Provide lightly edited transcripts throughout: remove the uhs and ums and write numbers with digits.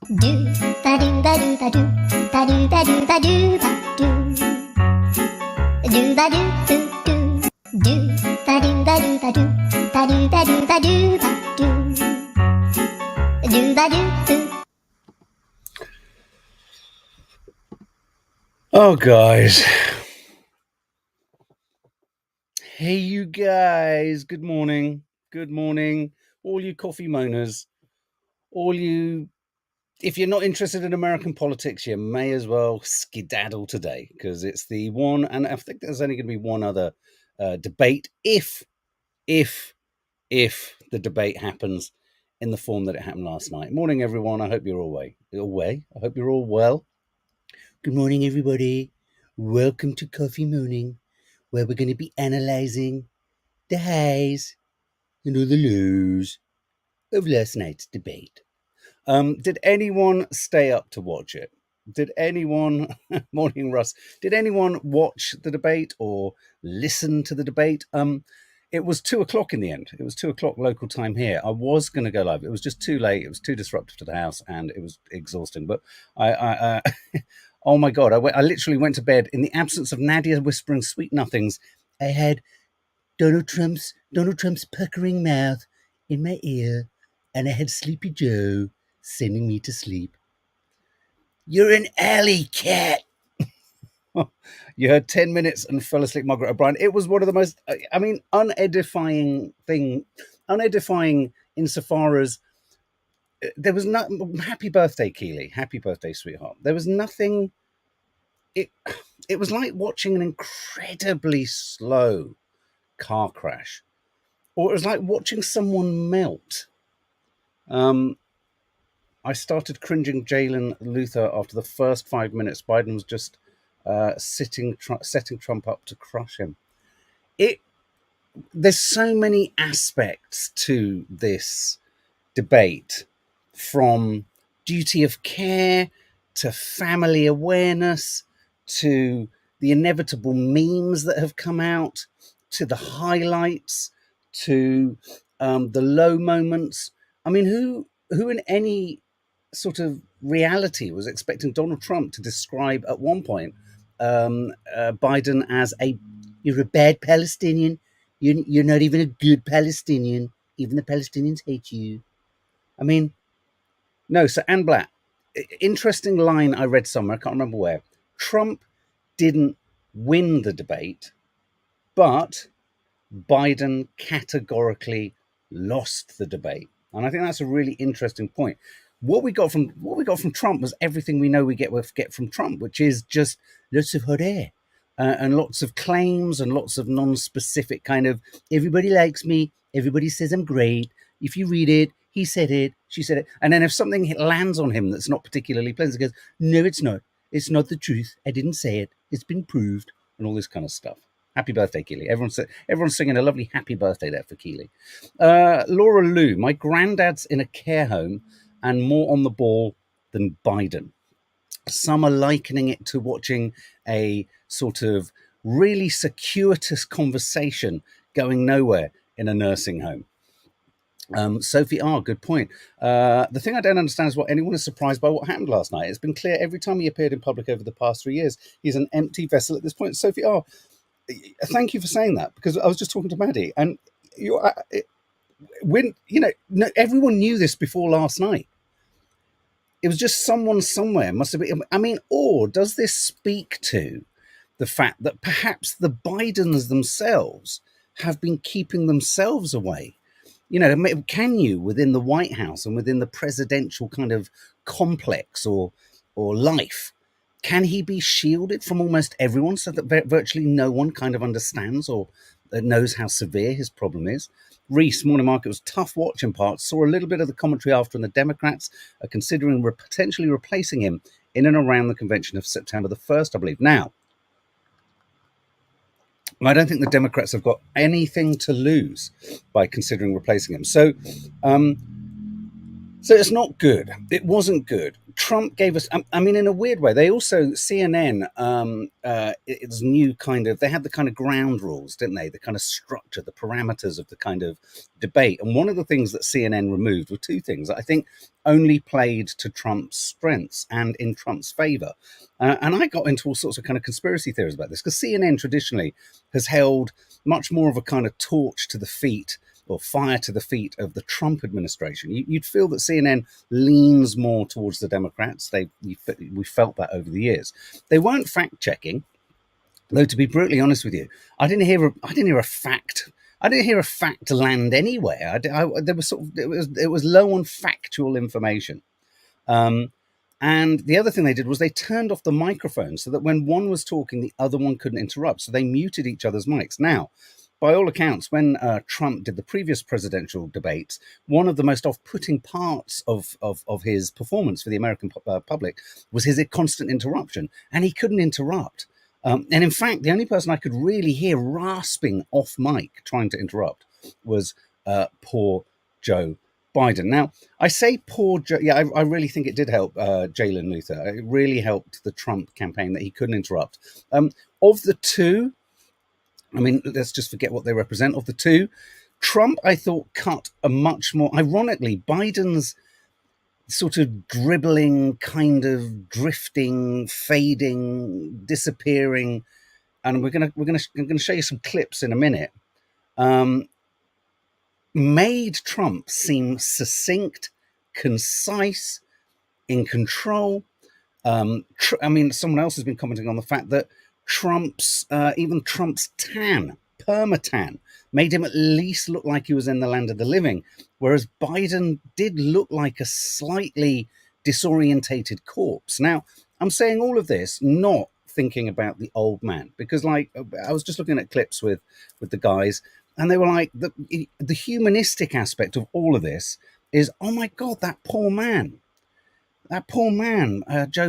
Do ba do ba do ba do ba do ba do ba do ba do do ba do do ba do ba do ba do ba do ba do ba do ba do ba do. Oh, guys. Hey, you guys. Good morning. Good morning. All you coffee moaners. All you... If you're not interested in American politics, you may as well skedaddle today, because it's the one, and I think there's only going to be one other debate, if the debate happens in the form that it happened last night. Morning, everyone. I hope you're all away. I hope you're all well. Good morning, everybody. Welcome to Coffee Mooning, where we're going to be analysing the highs and all the lows of last night's debate. Did anyone stay up to watch it? Did anyone, morning Russ, did anyone watch the debate or listen to the debate? It was 2:00 in the end. It was 2:00 local time here. I was going to go live. It was just too late. It was too disruptive to the house, and it was exhausting. But I oh my God, I literally went to bed in the absence of Nadia whispering sweet nothings. I had Donald Trump's puckering mouth in my ear, and I had Sleepy Joe sending me to sleep. You're an alley cat. You heard 10 minutes and fell asleep, Margaret O'Brien. It was one of the most, unedifying insofar as there was no happy birthday, Keely. Happy birthday, sweetheart. There was nothing. It was like watching an incredibly slow car crash, or it was like watching someone melt. I started cringing Jalen Luther after the first 5 minutes. Biden was just setting Trump up to crush him. There's so many aspects to this debate, from duty of care to family awareness to the inevitable memes that have come out, to the highlights, to the low moments. I mean, who in any sort of reality was expecting Donald Trump to describe at one point Biden as you're a bad Palestinian, you're not even a good Palestinian, even the Palestinians hate you. I mean, no. So Ann Blatt, interesting line I read somewhere, I can't remember where. Trump didn't win the debate, but Biden categorically lost the debate. And I think that's a really interesting point. What we got from Trump was everything we know we get from Trump, which is just lots of hot air and lots of claims and lots of non-specific kind of, everybody likes me, everybody says I'm great. If you read it, he said it, she said it. And then if something lands on him that's not particularly pleasant, he goes, no, it's not. It's not the truth. I didn't say it. It's been proved, and all this kind of stuff. Happy birthday, Keely. Everyone's singing a lovely happy birthday there for Keely. Laura Lou, my granddad's in a care home and more on the ball than Biden. Some are likening it to watching a sort of really circuitous conversation going nowhere in a nursing home. Sophie R, good point. The thing I don't understand is why anyone is surprised by what happened last night. It's been clear every time he appeared in public over the past 3 years, he's an empty vessel at this point. Sophie R, thank you for saying that, because I was just talking to Maddie, and everyone knew this before last night. It was just someone somewhere must have been. I mean, or does this speak to the fact that perhaps the Bidens themselves have been keeping themselves away? Can you, within the White House and within the presidential kind of complex or life, can he be shielded from almost everyone so that virtually no one kind of understands or knows how severe his problem is? Reese, morning market, was tough watch in parts. Saw a little bit of the commentary after, and the Democrats are considering potentially replacing him in and around the convention of September the 1st, I believe. Now, I don't think the Democrats have got anything to lose by considering replacing him. So So it's not good. It wasn't good. Trump gave us, I mean, in a weird way, they also, CNN, it's new kind of, they had the kind of ground rules, didn't they? The kind of structure, the parameters of the kind of debate. And one of the things that CNN removed were two things that I think only played to Trump's strengths and in Trump's favor. And I got into all sorts of kind of conspiracy theories about this, because CNN traditionally has held much more of a kind of torch to the feet, or fire to the feet, of the Trump administration. You'd feel that CNN leans more towards the Democrats. We felt that over the years. They weren't fact checking, though. To be brutally honest with you, I didn't hear a fact. I didn't hear a fact land anywhere. There was it was low on factual information. And the other thing they did was they turned off the microphone so that when one was talking, the other one couldn't interrupt. So they muted each other's mics. Now, by all accounts, when Trump did the previous presidential debates, one of the most off-putting parts of his performance for the American public was his constant interruption, and he couldn't interrupt. And in fact, the only person I could really hear rasping off mic trying to interrupt was poor Joe Biden. Now, I say poor Joe. Yeah, I really think it did help Jalen Luther. It really helped the Trump campaign that he couldn't interrupt. Of the two, I mean, let's just forget what they represent. Of the two, Trump, I thought, cut a much more, ironically, Biden's sort of dribbling, kind of drifting, fading, disappearing, and we're gonna show you some clips in a minute. Made Trump seem succinct, concise, in control. I mean, someone else has been commenting on the fact that even Trump's tan, permatan, made him at least look like he was in the land of the living, whereas Biden did look like a slightly disorientated corpse. Now, I'm saying all of this not thinking about the old man, because like I was just looking at clips with the guys, and they were like, the humanistic aspect of all of this is, oh my God, that poor man, Joe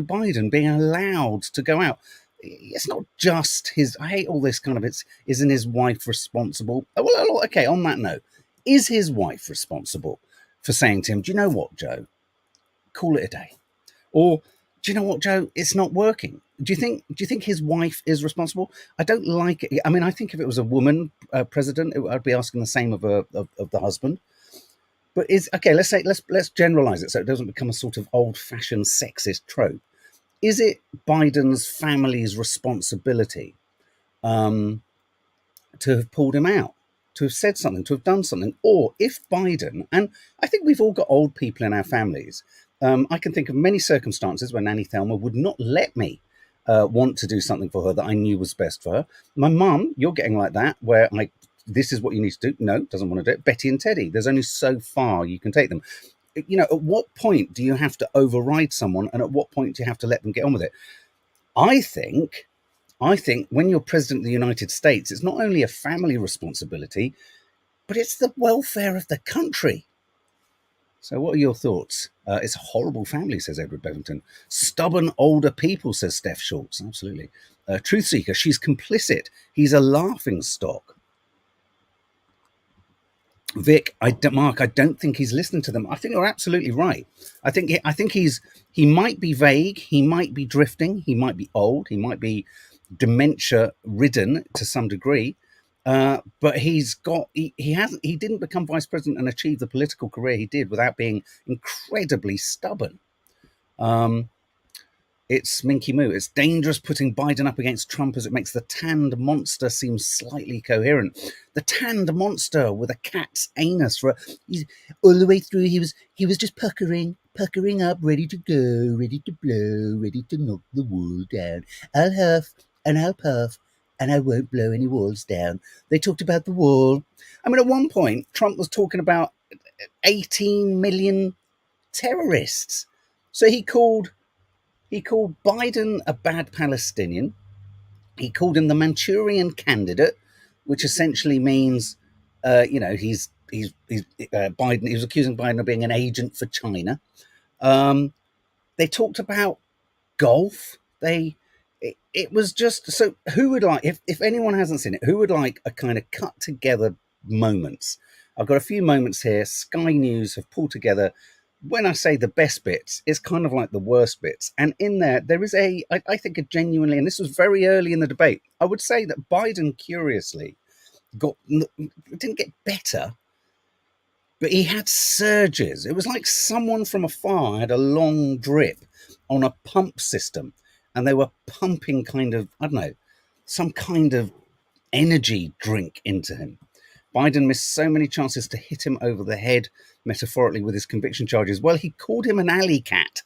Biden, being allowed to go out. It's not just his, I hate all this kind of, isn't his wife responsible? Well, okay, on that note, is his wife responsible for saying to him, do you know what, Joe, call it a day? Or, do you know what, Joe, it's not working? Do you think his wife is responsible? I don't like it. I mean, I think if it was a woman president, I'd be asking the same of the husband. But let's generalize it so it doesn't become a sort of old-fashioned sexist trope. Is it Biden's family's responsibility to have pulled him out, to have said something, to have done something? Or if Biden, and I think we've all got old people in our families, I can think of many circumstances where Nanny Thelma would not let me want to do something for her that I knew was best for her. My mum, you're getting like that, where this is what you need to do. No, doesn't want to do it. Betty and Teddy, there's only so far you can take them. You know, at what point do you have to override someone, and at what point do you have to let them get on with it? I think when you're president of the United States, it's not only a family responsibility, but it's the welfare of the country. So what are your thoughts? It's a horrible family, says Edward Bevington. Stubborn older people, says Steph Schultz. Absolutely. Truth Seeker, she's complicit. He's a laughing stock. Vic, Mark, I don't think he's listening to them. I think you're absolutely right. I think he might be vague. He might be drifting. He might be old. He might be dementia ridden to some degree. But he didn't become vice president and achieve the political career he did without being incredibly stubborn. It's Minky Moo. It's dangerous putting Biden up against Trump as it makes the tanned monster seem slightly coherent. The tanned monster with a cat's anus all the way through. He was just puckering up, ready to go, ready to blow, ready to knock the wall down. I'll huff and I'll puff, and I won't blow any walls down. They talked about the wall. I mean, at one point, Trump was talking about 18 million terrorists. So he called Biden a bad Palestinian. He called him the Manchurian candidate, which essentially means, he's Biden. He was accusing Biden of being an agent for China. They talked about golf. It was just, so who would like, if anyone hasn't seen it, who would like a kind of cut together moments? I've got a few moments here. Sky News have pulled together when I say the best bits, it's kind of like the worst bits. And in there is I think a genuinely, and this was very early in the debate, I would say that Biden, curiously, didn't get better, but he had surges. It was like someone from afar had a long drip on a pump system, and they were pumping kind of, I don't know, some kind of energy drink into him. Biden missed so many chances to hit him over the head, metaphorically, with his conviction charges. Well, he called him an alley cat,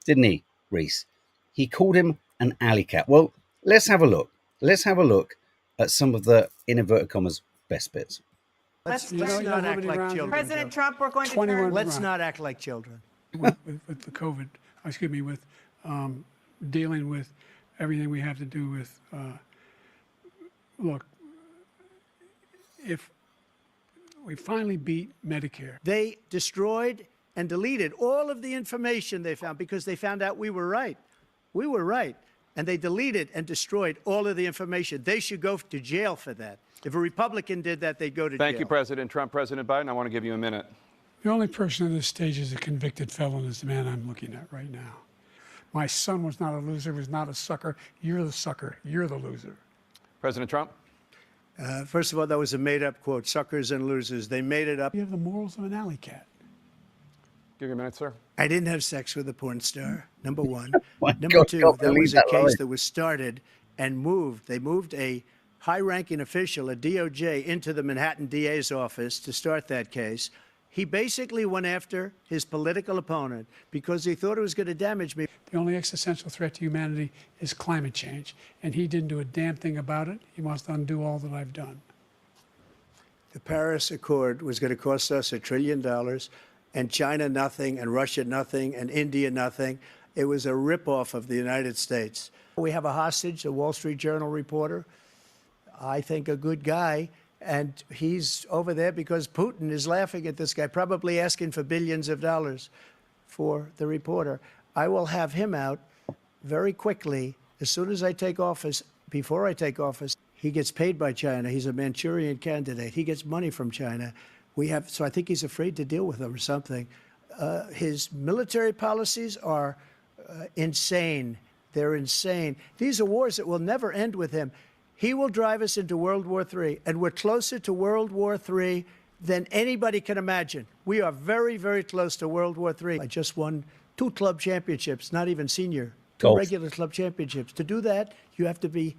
didn't he, Reese? He called him an alley cat. Well, let's have a look. Let's have a look at some of the, in inverted commas, best bits. Let's not act like children. President Trump, we're going to turn. Let's not act like children. with the COVID, with dealing with everything we have to do with, look, if we finally beat Medicare. They destroyed and deleted all of the information they found because they found out we were right. We were right. And they deleted and destroyed all of the information. They should go to jail for that. If a Republican did that, they'd go to jail. Thank you, President Trump. President Biden, I want to give you a minute. The only person on this stage is a convicted felon is the man I'm looking at right now. My son was not a loser, was not a sucker. You're the sucker. You're the loser. President Trump? First of all, that was a made-up quote, suckers and losers. They made it up. You have the morals of an alley cat. Give you a minute, sir. I didn't have sex with a porn star, number one. Number God, two, God, that was a that case line. that was started and moved. They moved a high-ranking official, a DOJ, into the Manhattan DA's office to start that case. He basically went after his political opponent because he thought it was going to damage me. The only existential threat to humanity is climate change, and he didn't do a damn thing about it. He must undo all that I've done. The Paris Accord was going to cost us $1 trillion, and China nothing, and Russia nothing, and India nothing. It was a ripoff of the United States. We have a hostage, a Wall Street Journal reporter, I think a good guy, and he's over there because Putin is laughing at this guy, probably asking for billions of dollars for the reporter. I will have him out very quickly as soon as I take office. Before I take office, he gets paid by China. He's a Manchurian candidate. He gets money from China. So I think he's afraid to deal with them or something. His military policies are insane. They're insane. These are wars that will never end with him. He will drive us into World War III, and we're closer to World War III than anybody can imagine. We are very, very close to World War III. I just won 2 club championships, not even senior, 2 regular club championships. To do that, you have to be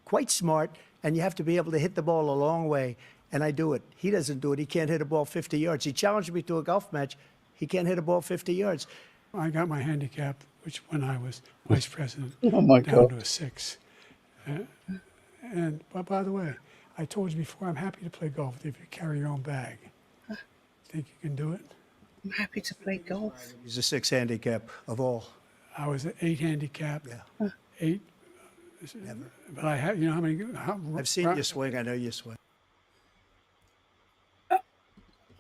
quite smart, and you have to be able to hit the ball a long way, and I do it. He doesn't do it. He can't hit a ball 50 yards. He challenged me to a golf match. He can't hit a ball 50 yards. I got my handicap, which when I was vice president, Oh, my down God. to a 6. But by the way, I told you before, I'm happy to play golf if you carry your own bag. Think you can do it? I'm happy to play golf. He's a 6 handicap of all. I was an 8 handicap. Yeah. 8. But I have, you know how many? I've seen you swing. I know you swing.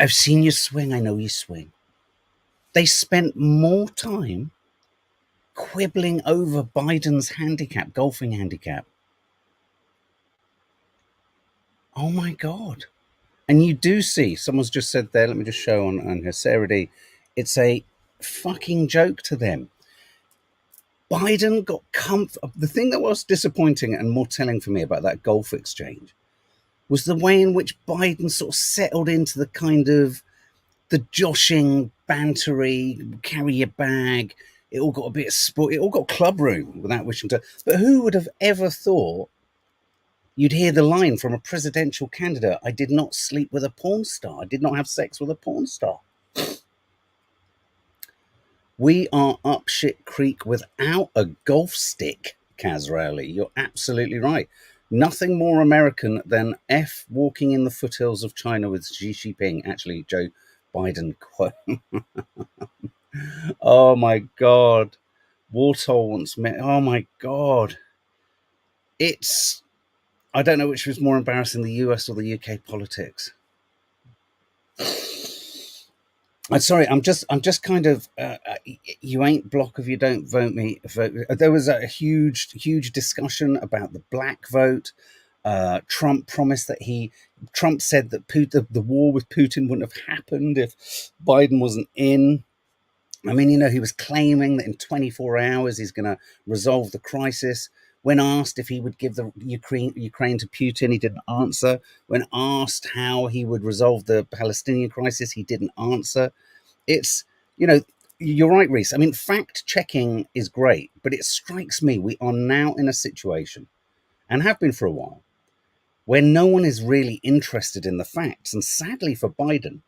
I've seen you swing. I know you swing. They spent more time quibbling over Biden's handicap, golfing handicap. Oh my God. And you do see, someone's just said there, let me just show on her, Sarah D, it's a fucking joke to them. Biden got the thing that was disappointing and more telling for me about that golf exchange was the way in which Biden sort of settled into the kind of the joshing, bantery, carry your bag. It all got a bit of sport. It all got club room without wishing to. But who would have ever thought you'd hear the line from a presidential candidate, I did not sleep with a porn star. I did not have sex with a porn star. We are up shit creek without a golf stick, Kaz Rowley. You're absolutely right. Nothing more American than F walking in the foothills of China with Xi Jinping. Actually, Joe Biden quote. Oh my God. Warthol wants me. Oh my God. It's, I don't know which was more embarrassing, the US or the UK politics. I'm sorry, I'm just kind of, you ain't block if you don't vote me. Vote. There was a huge discussion about the black vote. Trump promised that Trump said that the war with Putin wouldn't have happened if Biden wasn't in. I mean, you know, he was claiming that in 24 hours he's going to resolve the crisis. When asked if he would give the Ukraine to Putin, he didn't answer. When asked how he would resolve the Palestinian crisis, he didn't answer. It's, you know, you're right, Reese. I mean, fact checking is great, but it strikes me we are now in a situation, and have been for a while, where no one is really interested in the facts. And sadly for Biden,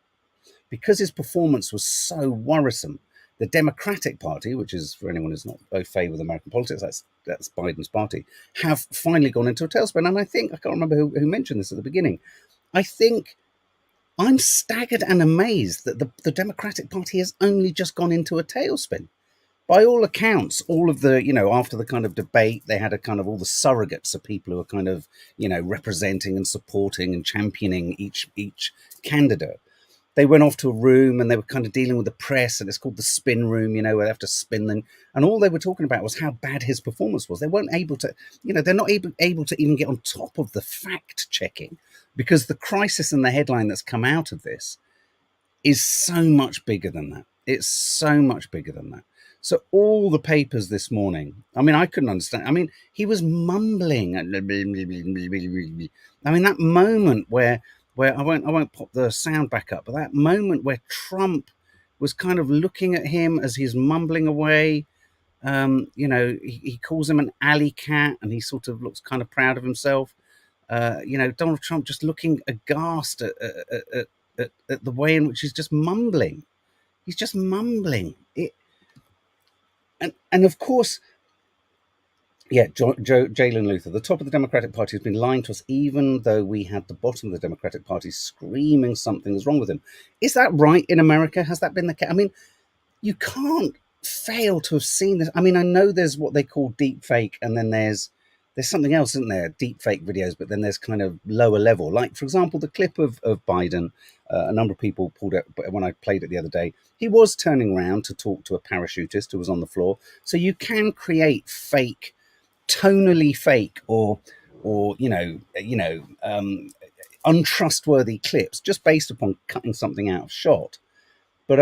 because his performance was so worrisome, the Democratic Party, which is, for anyone who's not au fait with American politics, that's Biden's party, have finally gone into a tailspin. And I think, I can't remember who mentioned this at the beginning, I think I'm staggered and amazed that the Democratic Party has only just gone into a tailspin. By all accounts, all of the, you know, after the kind of debate, they had a kind of all the surrogates of people who are kind of, you know, representing and supporting and championing each candidate. They went off to a room and they were kind of dealing with the press, and it's called the spin room, you know, where they have to spin them. And all they were talking about was how bad his performance was. They weren't able to, you know, they're not able to even get on top of the fact checking, because the crisis and the headline that's come out of this is so much bigger than that. It's so much bigger than that. So all the papers this morning, I mean, I couldn't understand. I mean, he was mumbling. I mean, that moment where I won't pop the sound back up, but that moment where Trump was kind of looking at him as he's mumbling away. You know, he calls him an alley cat, and he sort of looks kind of proud of himself. You know, Donald Trump just looking aghast at the way in which he's just mumbling. He's just mumbling. And of course, yeah, Jalen Luther, the top of the Democratic Party, has been lying to us, even though we had the bottom of the Democratic Party screaming something was wrong with him. Is that right in America? Has that been the case? I mean, you can't fail to have seen this. I mean, I know there's what they call deep fake, and then there's something else, isn't there? Deep fake videos, but then there's kind of lower level. Like, for example, the clip of Biden, a number of people pulled it, but when I played it the other day, he was turning around to talk to a parachutist who was on the floor. So you can create fake, tonally fake, or untrustworthy clips just based upon cutting something out of shot. But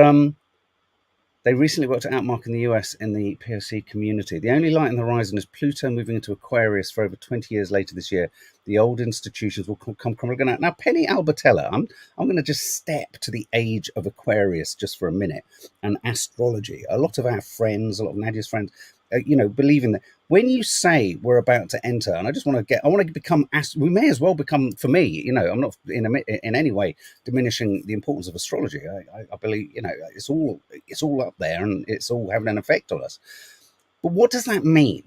they recently worked it out, Mark, in the US in the POC community. The only light on the horizon is Pluto moving into Aquarius for over 20 years later this year. The old institutions will come crumbling out. Now, Penny Albertella, I'm going to just step to the age of Aquarius just for a minute, and astrology. A lot of our friends, a lot of Nadia's friends, believe in that. When you say we're about to enter, and I want to become, we may as well become, for me, I'm not in any way diminishing the importance of astrology. I believe, it's all up there, and it's all having an effect on us. But what does that mean?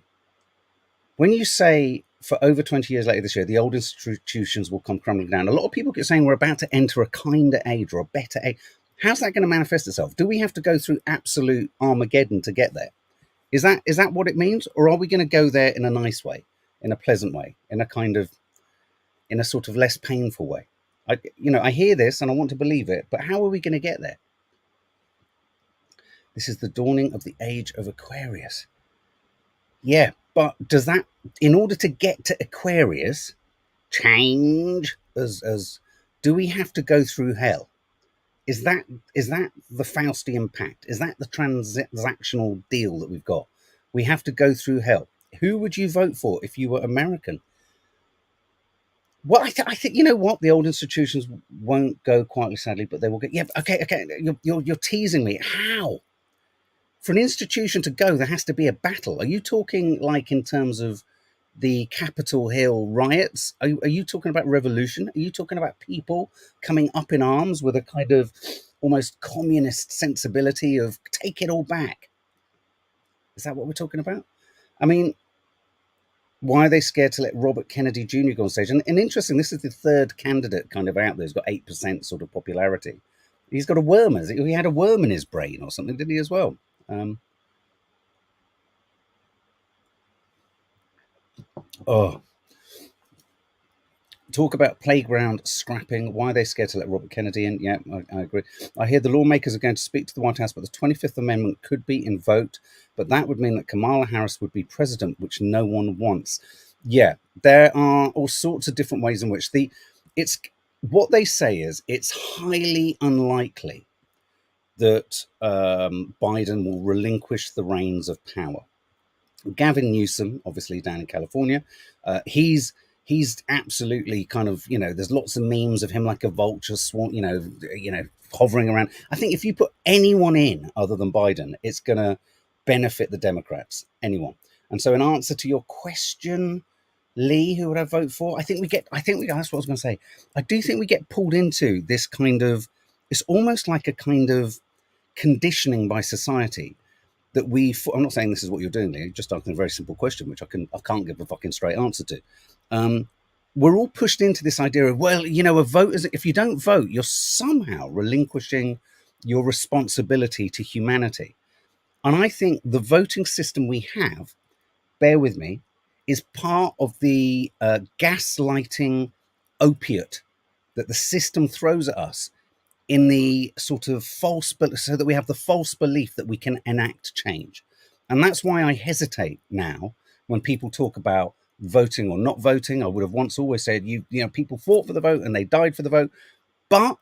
When you say for over 20 years later this year, the old institutions will come crumbling down, a lot of people get saying we're about to enter a kinder age or a better age. How's that going to manifest itself? Do we have to go through absolute Armageddon to get there? Is that what it means? Or are we going to go there in a nice way, in a pleasant way, in a sort of less painful way? I hear this and I want to believe it, but how are we going to get there? This is the dawning of the age of Aquarius. Yeah, but does that, in order to get to Aquarius, change as do we have to go through hell? Is that the Faustian pact? Is that the transactional deal that we've got? We have to go through hell. Who would you vote for if you were American? Well, I think, you know what? The old institutions won't go quietly, sadly, but they will go. Yeah, okay. You're teasing me. How? For an institution to go, there has to be a battle. Are you talking like in terms of the Capitol Hill riots? Are you talking about revolution? Are you talking about people coming up in arms with a kind of almost communist sensibility of take it all back? Is that what we're talking about? I mean, why are they scared to let Robert Kennedy Jr. go on stage? And interesting, this is the third candidate kind of out there who's got 8% sort of popularity. He's got a worm. He had a worm in his brain or something, did he, as well? Talk about playground scrapping. Why are they scared to let Robert Kennedy in? Yeah, I agree. I hear the lawmakers are going to speak to the White House, but the 25th Amendment could be invoked, but that would mean that Kamala Harris would be president, which no one wants. Yeah, there are all sorts of different ways in which what they say is it's highly unlikely that Biden will relinquish the reins of power. Gavin Newsom, obviously down in California, he's absolutely kind of, there's lots of memes of him like a vulture, hovering around. I think if you put anyone in other than Biden, it's going to benefit the Democrats. Anyone. And so, in answer to your question, Lee, who would I vote for? That's what I was going to say. I do think we get pulled into this kind of, it's almost like a kind of conditioning by society that I'm not saying this is what you're doing, Lee, just asking a very simple question, which I can't give a fucking straight answer to. We're all pushed into this idea of, well, a vote is, if you don't vote, you're somehow relinquishing your responsibility to humanity. And I think the voting system we have, bear with me, is part of the gaslighting opiate that the system throws at us in the sort of so that we have the false belief that we can enact change. And that's why I hesitate now when people talk about voting or not voting. I would have once always said, people fought for the vote and they died for the vote. But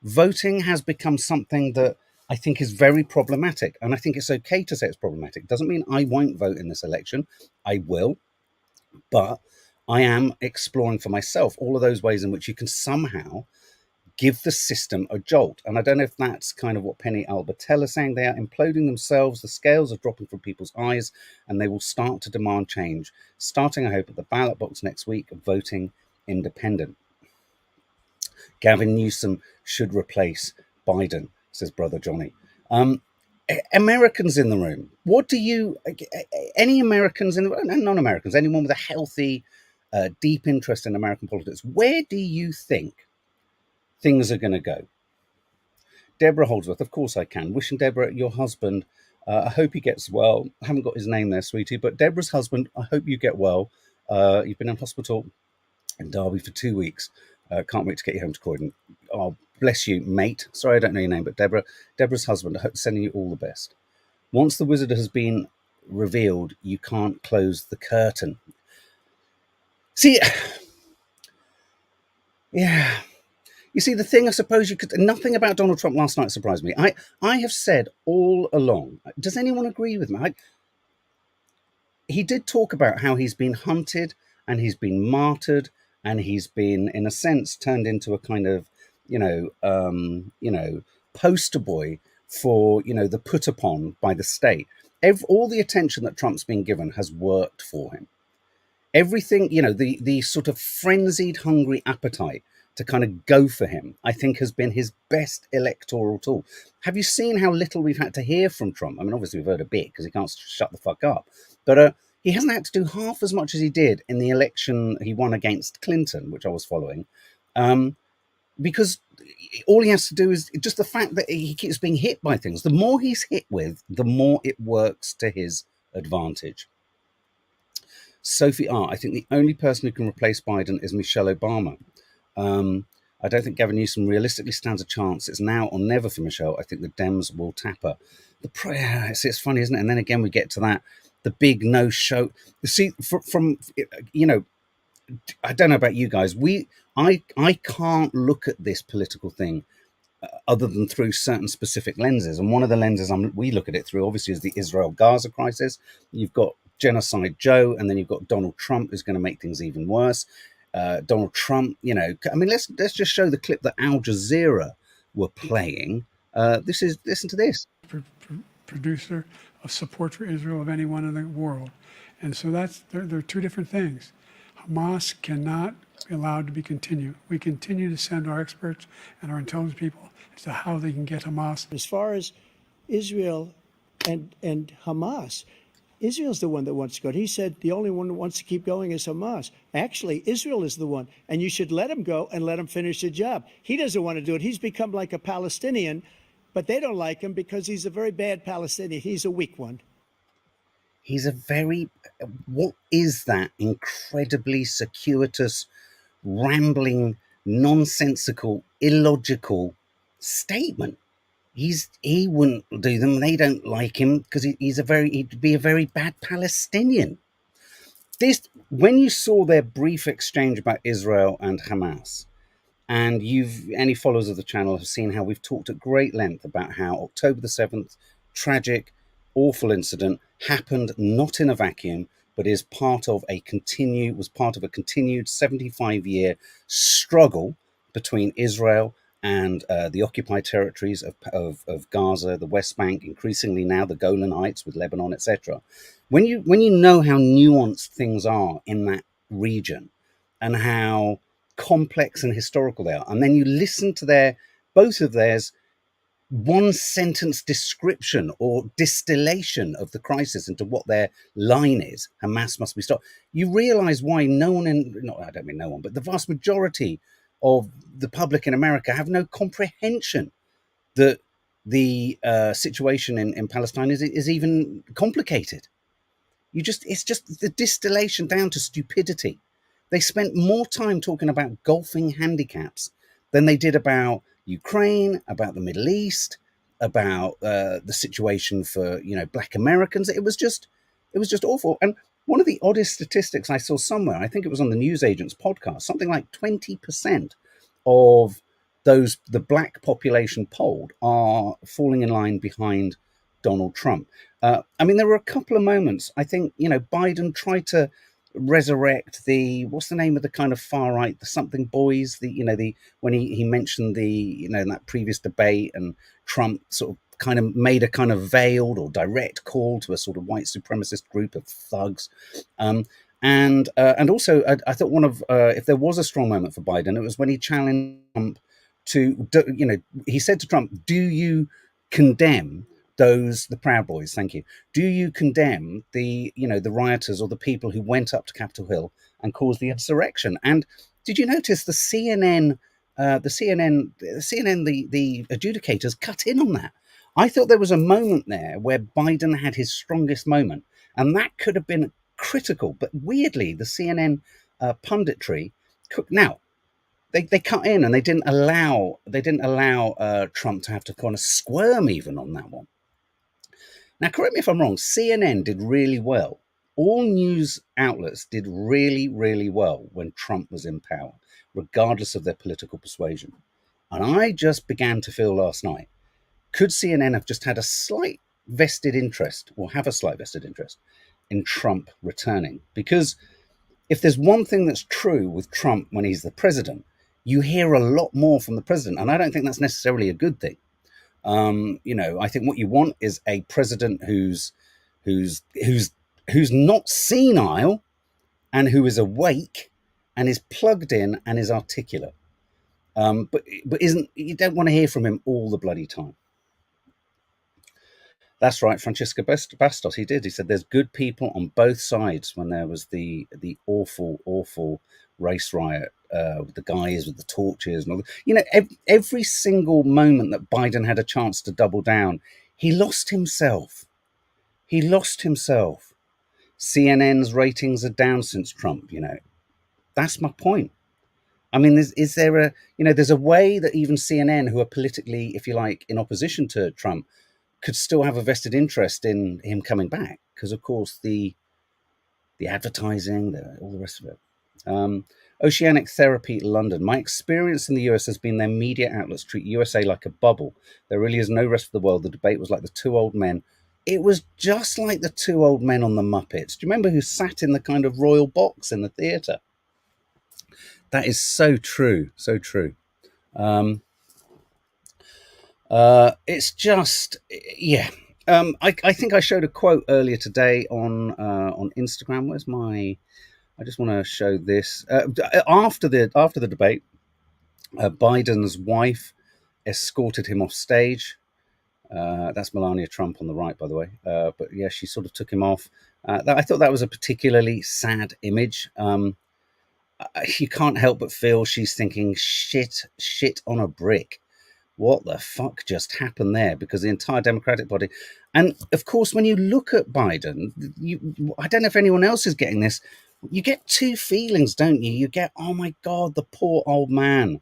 voting has become something that I think is very problematic. And I think it's okay to say it's problematic. It doesn't mean I won't vote in this election. I will. But I am exploring for myself all of those ways in which you can somehow give the system a jolt. And I don't know if that's kind of what Penny Albertella is saying. They are imploding themselves. The scales are dropping from people's eyes, and they will start to demand change, starting, I hope, at the ballot box next week, voting independent. Gavin Newsom should replace Biden, says Brother Johnny. Americans in the room, any Americans in the room, and non-Americans, anyone with a healthy, deep interest in American politics, where do you think things are going to go? Deborah Holdsworth, of course I can. Wishing Deborah, your husband, I hope he gets well. I haven't got his name there, sweetie, but Deborah's husband, I hope you get well. You've been in hospital in Derby for 2 weeks. Can't wait to get you home to Croydon. Oh, bless you, mate. Sorry, I don't know your name, but Deborah's husband, I hope sending you all the best. Once the wizard has been revealed, you can't close the curtain. See, yeah. You see, the thing, I suppose nothing about Donald Trump last night surprised me. I have said all along, does anyone agree with me? He did talk about how he's been hunted and he's been martyred and he's been, in a sense, turned into a kind of, poster boy for, the put upon by the state. All the attention that Trump's been given has worked for him. Everything, the sort of frenzied, hungry appetite to kind of go for him, I think, has been his best electoral tool. Have you seen how little we've had to hear from Trump? I mean, obviously we've heard a bit because he can't shut the fuck up. But he hasn't had to do half as much as he did in the election he won against Clinton, which I was following, because all he has to do is just the fact that he keeps being hit by things. The more he's hit with, the more it works to his advantage. Sophie R., I think the only person who can replace Biden is Michelle Obama. I don't think Gavin Newsom realistically stands a chance. It's now or never for Michelle. I think the Dems will tap her. It's funny, isn't it? And then again, we get to that, the big no-show. You see, from I don't know about you guys. I can't look at this political thing other than through certain specific lenses. And one of the lenses we look at it through, obviously, is the Israel-Gaza crisis. You've got Genocide Joe, and then you've got Donald Trump, who's going to make things even worse. Donald Trump, let's just show the clip that Al Jazeera were playing. Listen to this. Producer of support for Israel of anyone in the world. And so they're two different things. Hamas cannot be allowed to be continued. We continue to send our experts and our intelligence people as to how they can get Hamas. As far as Israel and Hamas, Israel's the one that wants to go. He said the only one that wants to keep going is Hamas. Actually, Israel is the one, and you should let him go and let him finish the job. He doesn't want to do it. He's become like a Palestinian, but they don't like him because he's a very bad Palestinian. He's a weak one. What is that incredibly circuitous, rambling, nonsensical, illogical statement? He wouldn't do them. They don't like him because he'd be a very bad Palestinian. When you saw their brief exchange about Israel and Hamas, And any followers of the channel have seen how we've talked at great length about how October the 7th, tragic, awful incident, happened not in a vacuum, but was part of a continued 75-year struggle between Israel and the occupied territories of Gaza, the West Bank, increasingly now the Golan Heights with Lebanon, etc. When you know how nuanced things are in that region and how complex and historical they are, and then you listen to both of theirs one sentence description or distillation of the crisis into what their line is, Hamas must be stopped, you realize why I don't mean no one, but the vast majority of the public in America have no comprehension that the situation in Palestine is even complicated. It's just the distillation down to stupidity. They spent more time talking about golfing handicaps than they did about Ukraine, about the Middle East, about the situation for Black Americans. It was just awful. And one of the oddest statistics I saw somewhere, I think it was on the Newsagents podcast, something like 20% of the black population polled are falling in line behind Donald Trump. I mean, there were a couple of moments. I think Biden tried to resurrect what's the name of the kind of far right, the something boys, when he mentioned in that previous debate, and Trump sort of kind of made a kind of veiled or direct call to a sort of white supremacist group of thugs. And also, I thought one of if there was a strong moment for Biden, it was when he challenged Trump he said to Trump, "Do you condemn the Proud Boys? Thank you. Do you condemn the rioters or the people who went up to Capitol Hill and caused the insurrection?" And did you notice the CNN, the adjudicators cut in on that? I thought there was a moment there where Biden had his strongest moment, and that could have been critical. But weirdly, the CNN punditry now. They cut in and they didn't allow Trump to have to kind of squirm even on that one. Now, correct me if I'm wrong, CNN did really well. All news outlets did really, really well when Trump was in power, regardless of their political persuasion. And I just began to feel last night, could CNN have just had a slight vested interest, or have a slight vested interest, in Trump returning? Because if there's one thing that's true with Trump when he's the president, you hear a lot more from the president. And I don't think that's necessarily a good thing. I think what you want is a president who's not senile and who is awake and is plugged in and is articulate. But you don't want to hear from him all the bloody time. That's right, Francisco Bastos, he did. He said there's good people on both sides when there was the awful, awful race riot with the guys with the torches and all that. Every single moment that Biden had a chance to double down, he lost himself. CNN's ratings are down since Trump, That's my point. I mean, there's a way that even CNN, who are politically, if you like, in opposition to Trump, could still have a vested interest in him coming back, because of course the advertising, all the rest of it. Oceanic Therapy London. My experience in the US has been their media outlets treat USA like a bubble. There really is no rest of the world. The debate was like the two old men. It was just like the two old men on the Muppets. Do you remember who sat in the kind of royal box in the theatre? That is so true, so true. It's just, yeah. I think I showed a quote earlier today on Instagram. I just want to show this. After the debate, Biden's wife escorted him off stage. That's Melania Trump on the right, by the way. But yeah, she sort of took him off. I thought that was a particularly sad image. You can't help but feel she's thinking, shit on a brick. What the fuck just happened there? Because the entire Democratic Party, and of course, when you look at Biden, I don't know if anyone else is getting this. You get two feelings, don't you? You get, oh my God, the poor old man.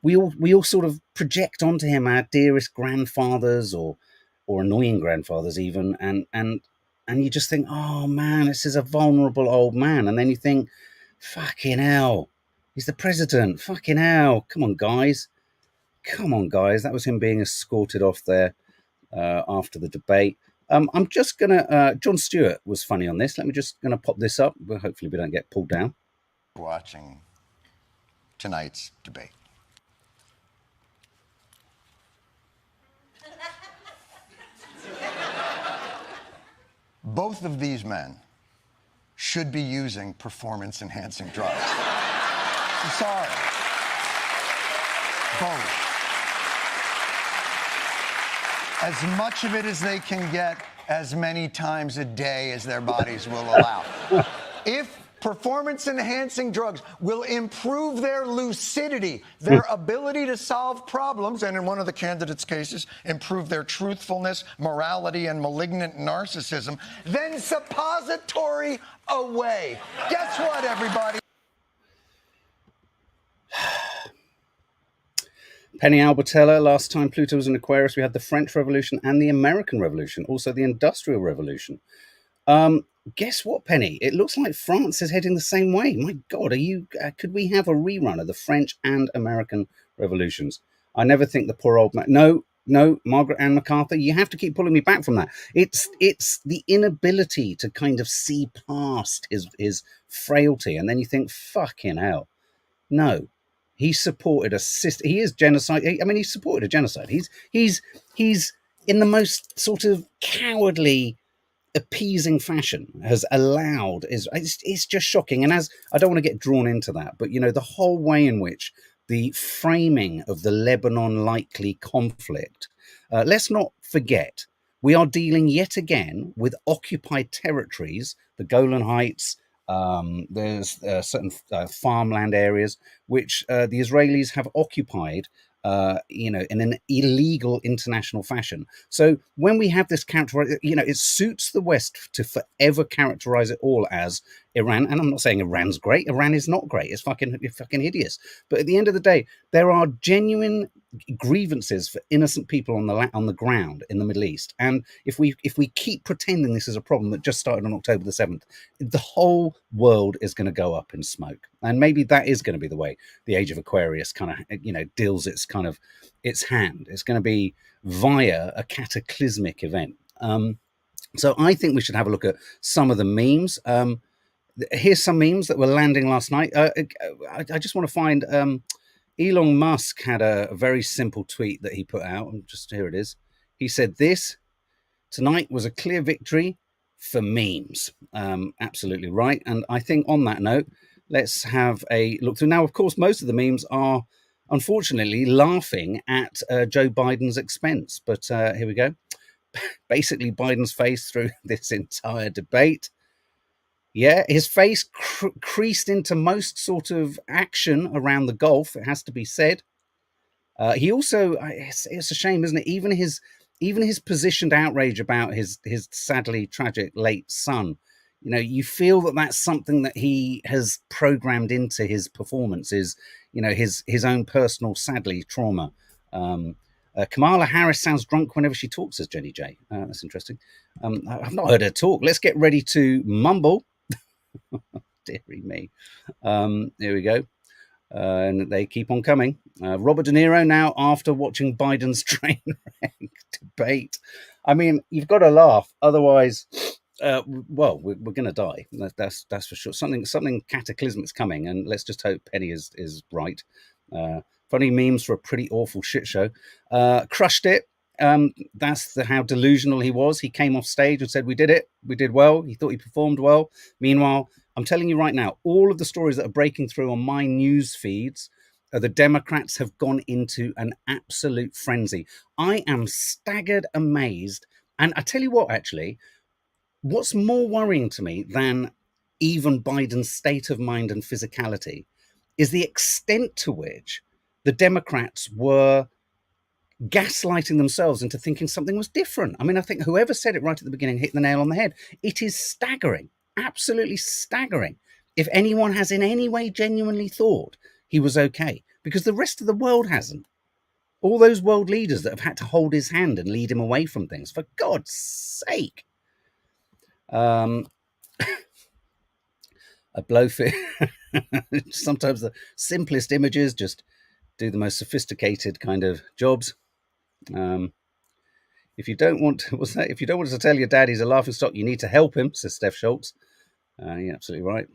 We all sort of project onto him our dearest grandfathers or annoying grandfathers even, and you just think, oh man, this is a vulnerable old man, and then you think, fucking hell, He's the president. Fucking hell. Come on, guys. Come on, guys. That was him being escorted off there after the debate. I'm just going to... Jon Stewart was funny on this. Let me just going to pop this up. But hopefully we don't get pulled down. Watching tonight's debate. Both of these men should be using performance-enhancing drugs. I'm sorry. Both. As much of it as they can get, as many times a day as their bodies will allow. If performance-enhancing drugs will improve their lucidity, their ability to solve problems, and in one of the candidates' cases, improve their truthfulness, morality, and malignant narcissism, then suppository away. Guess what, everybody? Penny Albertella, last time Pluto was in Aquarius, we had the French Revolution and the American Revolution, also the Industrial Revolution. Guess what, Penny? It looks like France is heading the same way. My God, are you? Could we have a rerun of the French and American revolutions? I never think the poor old man. No, Margaret Ann MacArthur, you have to keep pulling me back from that. It's the inability to kind of see past his frailty, and then you think, fucking hell, no. He supported a system. He is genocide. I mean, he supported a genocide. He's in the most sort of cowardly, appeasing fashion has allowed it's just shocking. And as I don't want to get drawn into that, but you know, the whole way in which the framing of the Lebanon likely conflict, let's not forget, we are dealing yet again with occupied territories, the Golan Heights. There's certain farmland areas which the Israelis have occupied, in an illegal international fashion. So when we have this character, it suits the West to forever characterize it all as Iran. And I'm not saying Iran's great. Iran is not great. It's fucking hideous. But at the end of the day, there are genuine grievances for innocent people on the ground in the Middle East. And if we keep pretending this is a problem that just started on October the 7th, the whole world is going to go up in smoke. And maybe that is going to be the way the Age of Aquarius kind of, deals its hand. It's going to be via a cataclysmic event. So I think we should have a look at some of the memes. Here's some memes that were landing last night. I just want to find... Elon Musk had a very simple tweet that he put out. And here it is. He said, "This tonight was a clear victory for memes." Absolutely right. And I think on that note, let's have a look through. Now, of course, most of the memes are unfortunately laughing at Joe Biden's expense. But here we go. Basically, Biden's face through this entire debate. Yeah, his face creased into most sort of action around the Gulf, it has to be said. He also, it's a shame, isn't it? Even his positioned outrage about his sadly tragic late son, you feel that that's something that he has programmed into his performances, his own personal, sadly, trauma. Kamala Harris sounds drunk whenever she talks, says Jenny J. That's interesting. I've not heard her talk. Let's get ready to mumble. Deary me. Here we go. And they keep on coming. Robert De Niro now, after watching Biden's train wreck debate. I mean, you've got to laugh. Otherwise, we're going to die. That's for sure. Something cataclysmic's coming. And let's just hope Penny is right. Funny memes for a pretty awful shit show. Crushed it. That's how delusional he was. He came off stage and said, "We did it. We did well." He thought he performed well. Meanwhile, I'm telling you right now, all of the stories that are breaking through on my news feeds, the Democrats have gone into an absolute frenzy. I am staggered, amazed. And I tell you what, actually, what's more worrying to me than even Biden's state of mind and physicality is the extent to which the Democrats were gaslighting themselves into thinking something was different. I mean, I think whoever said it right at the beginning hit the nail on the head. It is staggering, absolutely staggering. If anyone has in any way genuinely thought he was okay, because the rest of the world hasn't. All those world leaders that have had to hold his hand and lead him away from things, for God's sake. A blowfish. Sometimes the simplest images just do the most sophisticated kind of jobs. If you don't want, what's that? If you don't want us to tell your dad he's a laughingstock, you need to help him, says Steph Schultz. You're absolutely right.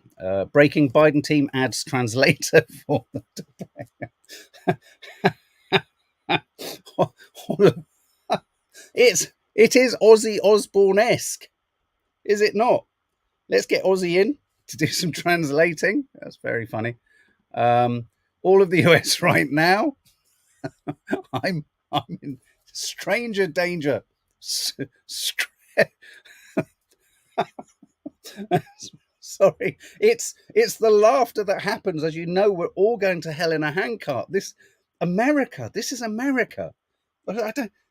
Breaking Biden team adds translator for the debate. It is Ozzy Osbourne-esque, is it not? Let's get Ozzy in to do some translating. That's very funny. All of the US right now. I'm in stranger danger. Sorry, it's the laughter that happens as you know we're all going to hell in a handcart. This is America. This is America.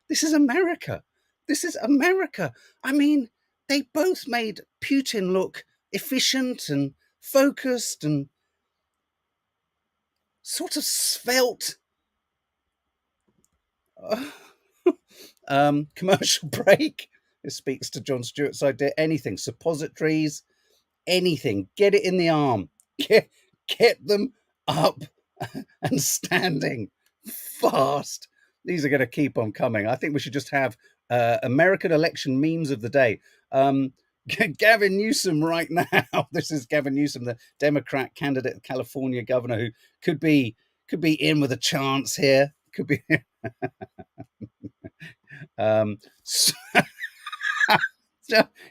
This is America. I mean, they both made Putin look efficient and focused and sort of svelte. Commercial break. This speaks to Jon Stewart's idea. Anything, suppositories, anything. Get it in the arm. Get them up and standing fast. These are going to keep on coming. I think we should just have American election memes of the day. Gavin Newsom right now. This is Gavin Newsom, the Democrat candidate, California governor, who could be in with a chance here. Could be.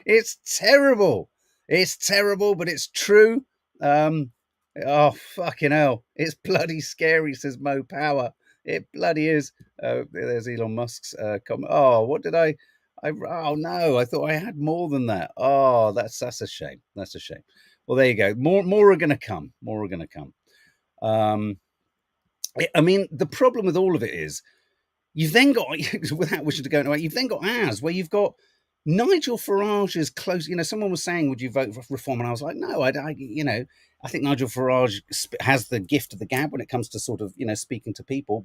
It's terrible. It's terrible, but it's true. Oh, fucking hell. It's bloody scary, says Mo Power. It bloody is. There's Elon Musk's comment. Oh, what did oh, no, I thought I had more than that. Oh, that's a shame. That's a shame. Well, there you go. More are going to come. More are going to come. I mean, the problem with all of it is you've then got, without wishing to go into it, you've then got ours, where you've got Nigel Farage's close. You know, someone was saying, "Would you vote for reform?" And I was like, "No, I think Nigel Farage has the gift of the gab when it comes to sort of, speaking to people,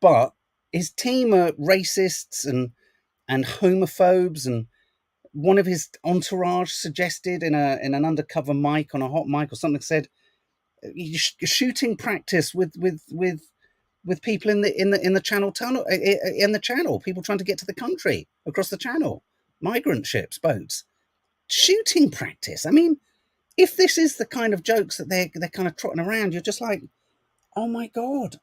but his team are racists and homophobes, and one of his entourage suggested in an undercover mic on a hot mic or something said shooting practice with people in the channel tunnel, in the channel, people trying to get to the country across the channel, migrant ships, boats, shooting practice. I mean, if this is the kind of jokes that they're kind of trotting around, you're just like, oh my god.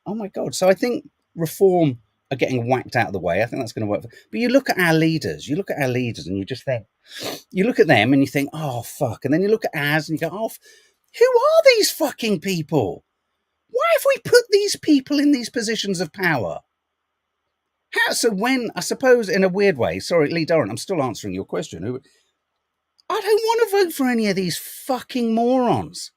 So I think reform are getting whacked out of the way. I think that's going to work. But you look at our leaders, and you just think, you look at them and you think, oh fuck, and then you look at ours and you go, oh, who are these fucking people? Why have we put these people in these positions of power? So when, I suppose in a weird way, sorry, Lee Durrant, I'm still answering your question. I don't want to vote for any of these fucking morons.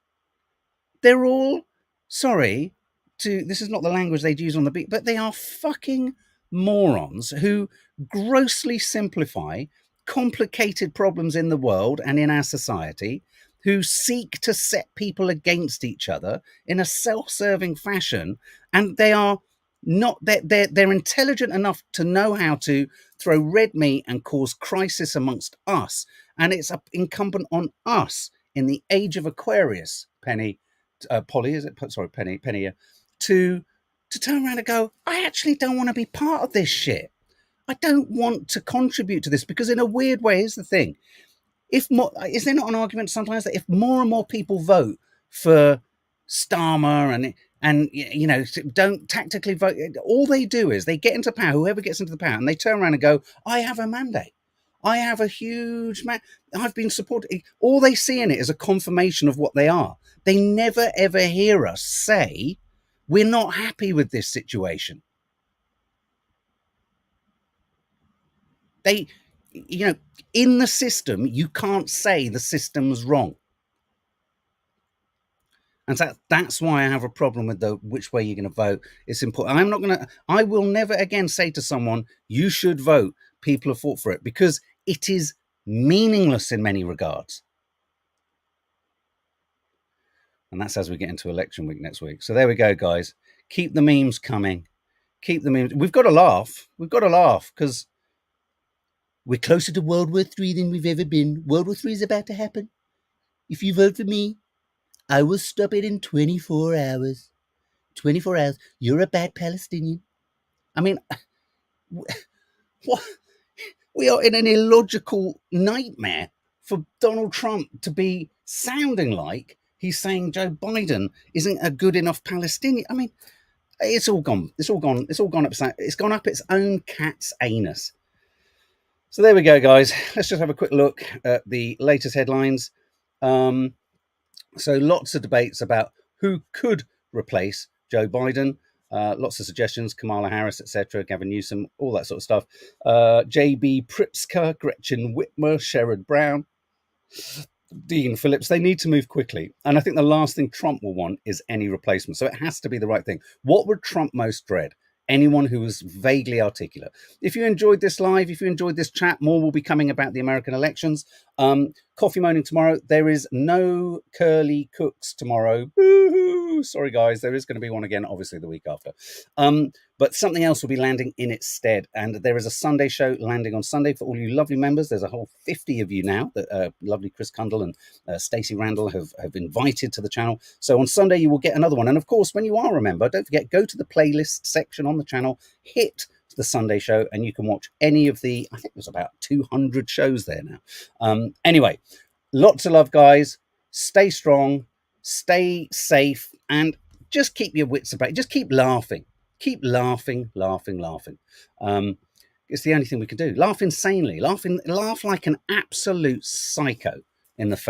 They're all, this is not the language they'd use on the beat, but they are fucking morons who grossly simplify complicated problems in the world and in our society, who seek to set people against each other in a self-serving fashion, and they are not, they're intelligent enough to know how to throw red meat and cause crisis amongst us, and it's incumbent on us in the age of Aquarius, Polly, is it? Sorry, Penny, to turn around and go, I actually don't want to be part of this shit. I don't want to contribute to this, because in a weird way, here's the thing. Is there not an argument sometimes that if more and more people vote for Starmer and don't tactically vote, all they do is they get into power, whoever gets into the power, and they turn around and go, I have a mandate. I have a huge I've been supported. All they see in it is a confirmation of what they are. They never ever hear us say, we're not happy with this situation. They, in the system, you can't say the system's wrong. And so that's why I have a problem with which way you're going to vote. It's important. I will never again say to someone, you should vote. People have fought for it, because it is meaningless in many regards. And that's as we get into election week next week. So there we go, guys. Keep the memes coming. Keep the memes. We've got to laugh. Because we're closer to World War III than we've ever been. World War III is about to happen. If you vote for me, I will stop it in 24 hours. 24 hours. You're a bad Palestinian. I mean, what? We are in an illogical nightmare for Donald Trump to be sounding like he's saying Joe Biden isn't a good enough Palestinian. I mean, it's all gone. It's all gone. It's all gone up. It's gone up its own cat's anus. So there we go, guys. Let's just have a quick look at the latest headlines. So lots of debates about who could replace Joe Biden. Lots of suggestions: Kamala Harris, etc., Gavin Newsom, all that sort of stuff. J.B. Pritzker, Gretchen Whitmer, Sherrod Brown, Dean Phillips. They need to move quickly. And I think the last thing Trump will want is any replacement. So it has to be the right thing. What would Trump most dread? Anyone who was vaguely articulate. If you enjoyed this live, if you enjoyed this chat, more will be coming about the American elections. Coffee Moaning tomorrow. There is no Curly Cooks tomorrow. Boo-hoo. Sorry, guys. There is going to be one again, obviously, the week after. But something else will be landing in its stead. And there is a Sunday show landing on Sunday for all you lovely members. There's a whole 50 of you now that lovely Chris Kundle and Stacey Randall have invited to the channel. So on Sunday, you will get another one. And of course, when you are a member, don't forget, go to the playlist section on the channel, hit the Sunday show, and you can watch any of the, I think there's about 200 shows there now. Anyway, lots of love, guys. Stay strong, stay safe, and just keep your wits about. Just keep laughing. Keep laughing, laughing, laughing. It's the only thing we can do. Laugh insanely. Laugh like an absolute psycho in the face.